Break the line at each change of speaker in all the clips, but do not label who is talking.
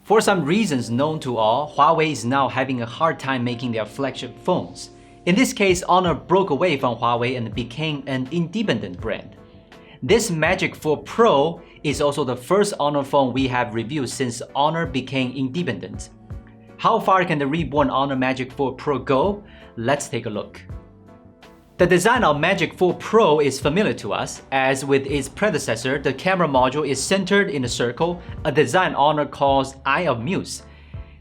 For some reasons known to all, Huawei is now having a hard time making their flagship phones. In this case, Honor broke away from Huawei and became an independent brand. This Magic 4 Pro is also the first Honor phone we have reviewed since Honor became independent. How far can the reborn Honor Magic 4 Pro go? Let's take a look. The design of Magic 4 Pro is familiar to us, as with its predecessor, the camera module is centered in a circle, a design Honor calls Eye of Muse.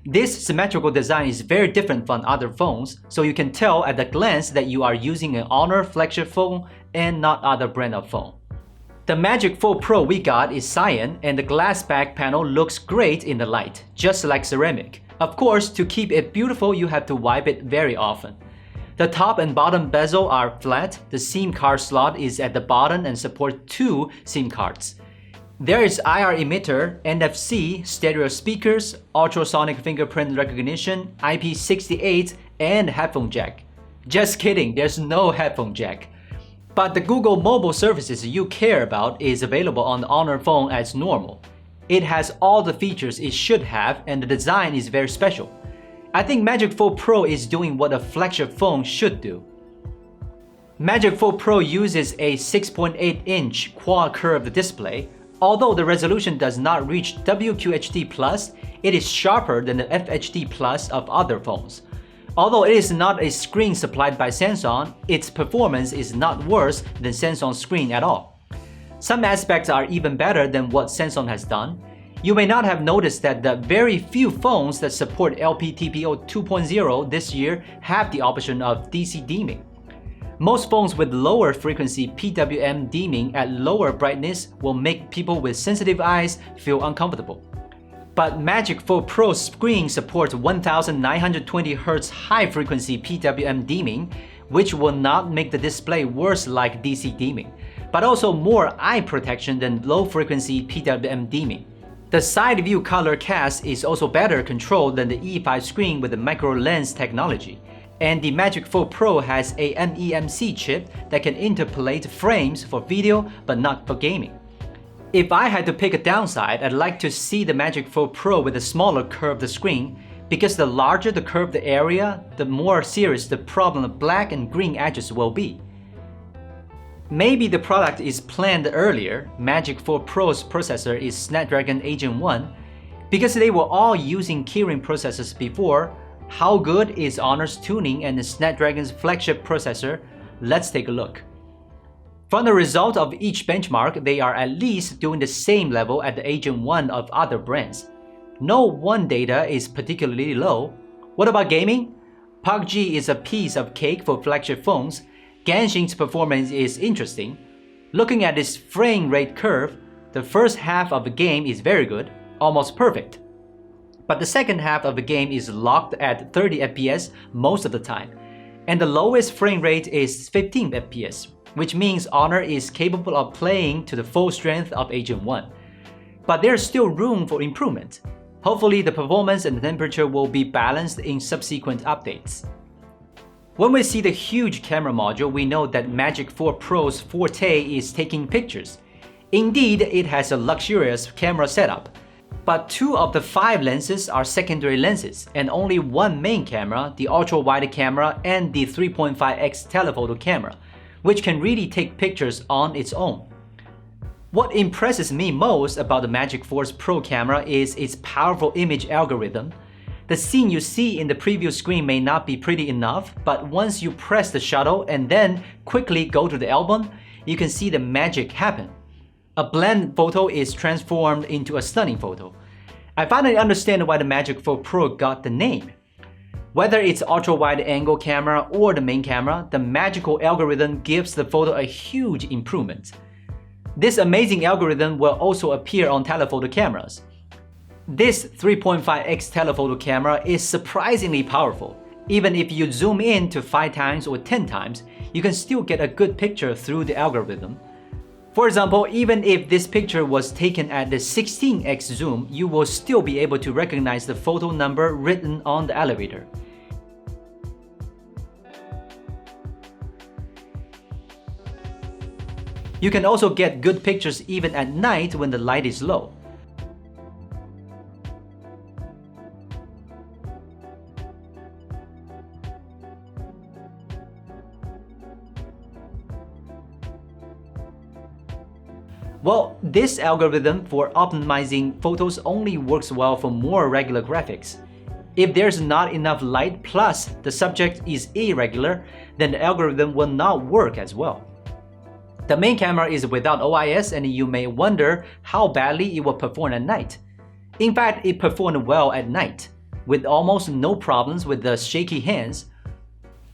This symmetrical design is very different from other phones, so you can tell at a glance that you are using an Honor flagship phone and not other brand of phone. The Magic 4 Pro we got is cyan, and the glass back panel looks great in the light, just like ceramic. Of course, to keep it beautiful, you have to wipe it very often. The top and bottom bezel are flat, the SIM card slot is at the bottom and supports 2 SIM cards. There is IR emitter, NFC, stereo speakers, ultrasonic fingerprint recognition, IP68, and headphone jack. Just kidding, there's no headphone jack. But the Google mobile services you care about is available on the Honor phone as normal. It has all the features it should have, and the design is very special. I think Magic 4 Pro is doing what a flagship phone should do. Magic 4 Pro uses a 6.8-inch quad curved display. Although the resolution does not reach WQHD+, it is sharper than the FHD+ of other phones. Although it is not a screen supplied by Samsung, its performance is not worse than Samsung's screen at all. Some aspects are even better than what Samsung has done. You may not have noticed that the very few phones that support LPTPO 2.0 this year have the option of DC dimming. Most phones with lower frequency PWM dimming at lower brightness will make people with sensitive eyes feel uncomfortable. But Magic 4 Pro's screen supports 1920Hz high-frequency PWM dimming, which will not make the display worse like DC dimming, but also more eye protection than low-frequency PWM dimming. The side view color cast is also better controlled than the E5 screen with the micro lens technology. And the Magic 4 Pro has a MEMC chip that can interpolate frames for video but not for gaming. If I had to pick a downside, I'd like to see the Magic 4 Pro with a smaller curved screen, because the larger the curved area, the more serious the problem of black and green edges will be. Maybe the product is planned earlier. Magic 4 Pro's processor is Snapdragon 8 Gen 1. Because they were all using Kirin processors before, how good is Honor's tuning and the Snapdragon's flagship processor? Let's take a look. From the result of each benchmark, they are at least doing the same level at the 8 Gen 1 of other brands. No one data is particularly low. What about gaming? PUBG is a piece of cake for flagship phones. Genshin's performance is interesting. Looking at this frame rate curve, the first half of the game is very good, almost perfect. But the second half of the game is locked at 30 FPS most of the time, and the lowest frame rate is 15 FPS, which means Honor is capable of playing to the full strength of 8 Gen 1. But there's still room for improvement. Hopefully the performance and the temperature will be balanced in subsequent updates. When we see the huge camera module, we know that Magic 4 Pro's forte is taking pictures. Indeed, it has a luxurious camera setup. But 2 of the 5 lenses are secondary lenses, and only one main camera, the ultra-wide camera and the 3.5x telephoto camera, which can really take pictures on its own. What impresses me most about the Magic 4 Pro camera is its powerful image algorithm. The scene you see in the preview screen may not be pretty enough, but once you press the shutter and then quickly go to the album, you can see the magic happen. A bland photo is transformed into a stunning photo. I finally understand why the Magic 4 Pro got the name. Whether it's ultra-wide angle camera or the main camera, the magical algorithm gives the photo a huge improvement. This amazing algorithm will also appear on telephoto cameras. This 3.5x telephoto camera is surprisingly powerful. Even if you zoom in to 5 times or 10 times, you can still get a good picture through the algorithm. For example, even if this picture was taken at the 16x zoom, you will still be able to recognize the photo number written on the elevator. You can also get good pictures even at night when the light is low. Well, this algorithm for optimizing photos only works well for more regular graphics. If there's not enough light plus the subject is irregular, then the algorithm will not work as well. The main camera is without OIS, and you may wonder how badly it will perform at night. In fact, it performed well at night, with almost no problems with the shaky hands.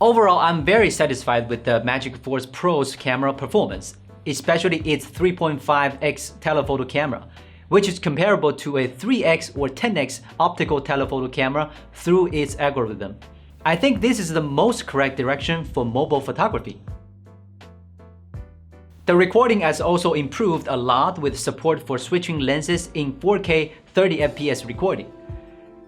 Overall, I'm very satisfied with the Magic4 Pro's camera performance, especially its 3.5x telephoto camera, which is comparable to a 3x or 10x optical telephoto camera through its algorithm. I think this is the most correct direction for mobile photography. The recording has also improved a lot with support for switching lenses in 4K 30fps recording.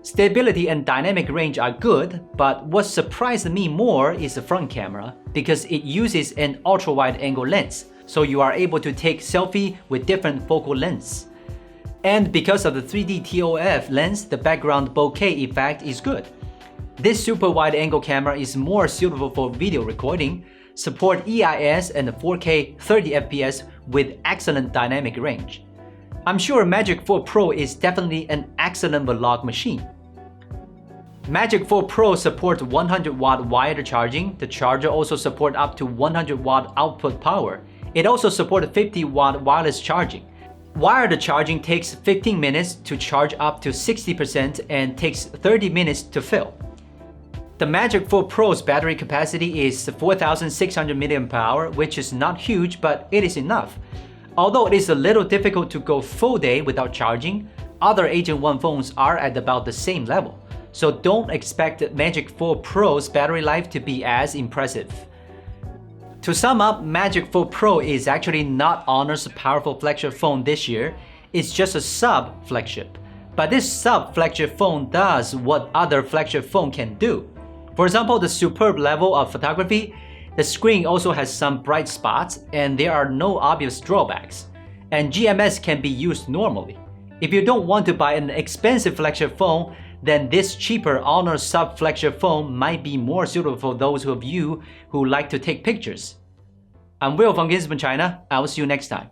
Stability and dynamic range are good, but what surprised me more is the front camera because it uses an ultra-wide angle lens, so you are able to take selfie with different focal lengths. And because of the 3D TOF lens, the background bokeh effect is good. This super wide angle camera is more suitable for video recording, support EIS and 4K 30fps with excellent dynamic range. I'm sure Magic4 Pro is definitely an excellent vlog machine. Magic4 Pro supports 100-watt wired charging. The charger also supports up to 100-watt output power. It also supports 50-watt wireless charging. Wired charging takes 15 minutes to charge up to 60% and takes 30 minutes to fill. The Magic4 Pro's battery capacity is 4,600 mAh, which is not huge, but it is enough. Although it is a little difficult to go full day without charging, other Agent 1 phones are at about the same level. So don't expect Magic4 Pro's battery life to be as impressive. To sum up, Magic4 Pro is actually not Honor's powerful flagship phone this year, it's just a sub-flagship. But this sub-flagship phone does what other flagship phone can do. For example, the superb level of photography, the screen also has some bright spots, and there are no obvious drawbacks. And GMS can be used normally. If you don't want to buy an expensive flagship phone, then this cheaper Honor sub-flagship phone might be more suitable for those of you who like to take pictures. I'm Will from Gizmochina. I will see you next time.